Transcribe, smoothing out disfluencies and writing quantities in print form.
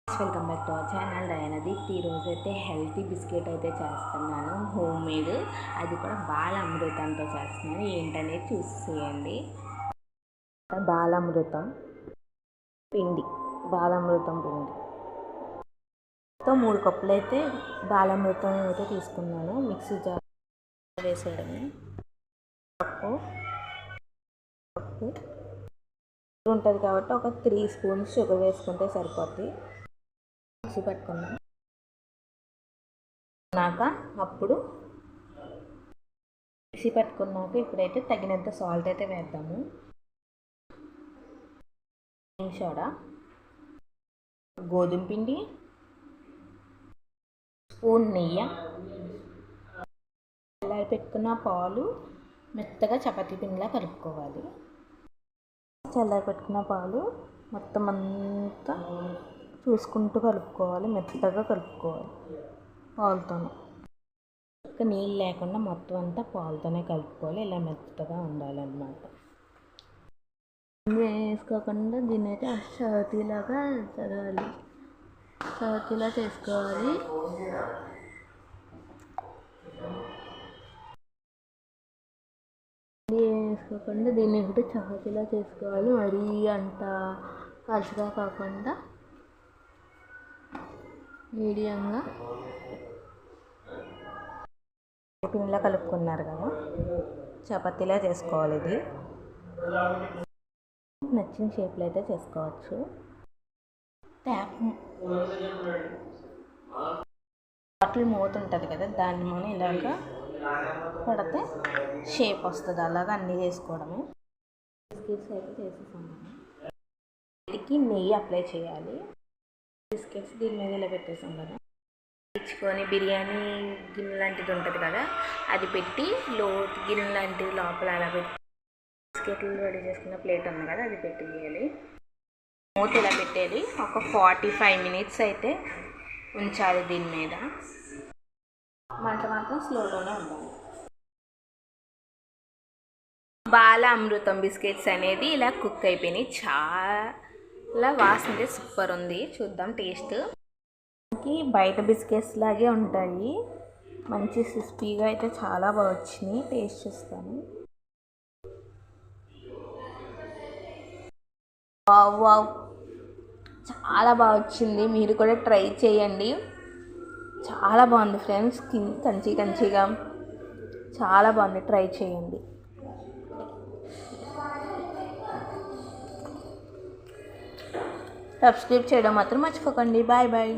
Welcome back to our channel Dayanadeep. ఈరోజు అయితే healthy biscuit అయితే చేస్తున్నాను, హోమ్ మేడ్. అది కూడా బాలామృతంతో చేస్తున్నాను. ఏంటనేది చూసేయండి. బాలామృతం పిండి, బాలామృతం పిండి తో 3 కప్పులు అయితే బాలామృతం అయితే తీసుకున్నాను. Mixie jar వేసేయడమే. కప్పు ఉంటుంది కాబట్టి ఒక 3 స్పూన్స్ షుగర్ వేసుకుంటే సరిపోద్ది. మిక్సీ పట్టుకున్నాక అప్పుడు మిక్సీ పట్టుకున్నాక ఇప్పుడైతే తగినంత సాల్ట్ అయితే వేద్దాము. సోడా, గోధుమ పిండి, స్పూన్ నెయ్యి, చల్లారి పెట్టుకున్న పాలు మెత్తగా చపాతీ పిండిలా కలుపుకోవాలి. చల్లారి పెట్టుకున్న పాలు మొత్తం అంతా చూసుకుంటూ కలుపుకోవాలి, మెత్తగా కలుపుకోవాలి పాలతో. ఇంకా నీళ్ళు లేకుండా మొత్తం అంతా పాలతోనే కలుపుకోవాలి. ఇలా మెత్తగా ఉండాలన్నమాట. వేసుకోకుండా దీన్ని అయితే చపాతీలాగా చదవాలి, చపాతీలా చేసుకోవాలి. వేసుకోకుండా దీన్ని కూడా చపాతీలా చేసుకోవాలి. మరీ అంత పలుచగా కాకుండా మీడియంగా. పిండిలా కలుపుకున్నారు కదా, చపాతీలా చేసుకోవాలి. ఇది నచ్చిన షేప్లో అయితే చేసుకోవచ్చు. బాటిల్ మూత ఉంటుంది కదా, దాని మీద ఇలాగా పడితే షేప్ వస్తుంది. అలాగా అన్నీ చేసుకోవడమే. బిస్కెట్స్ అయితే చేసేసాం కదా, వీటికి నెయ్యి అప్లై చేయాలి. బిస్కెట్స్ దీని మీద ఇలా పెట్టేసాం కదా, తెచ్చుకొని బిర్యానీ గిన్నె లాంటిది ఉంటుంది కదా, అది పెట్టి గిన్నె లాంటిది లోపల అలా పెట్టి బిస్కెట్లు రెడీ చేసుకున్న ప్లేట్ ఉంది కదా, అది పెట్టేయాలి. మూత ఇలా పెట్టేది. ఒక 45 మినిట్స్ అయితే ఉంచాలి. దీని మీద మంట మాత్రం స్లోలోనే ఉండాలి. బాలామృతం బిస్కెట్స్ అనేది ఇలా కుక్ అయిపోయినాయి. చాలా వాసన అయితే సూపర్ ఉంది. చూద్దాం టేస్ట్. బయట బిస్కెట్స్ లాగే ఉంటాయి, మంచి క్రిస్పీగా అయితే చాలా బాగా వచ్చినాయి. టేస్ట్ చేస్తాను. వావ్, చాలా బాగా వచ్చింది. మీరు కూడా ట్రై చేయండి. చాలా బాగుంది ఫ్రెండ్స్. కంచిగా చాలా బాగుంది. ట్రై చేయండి. సబ్స్క్రైబ్ చేయడం మాత్రం మర్చిపోకండి. Bye bye.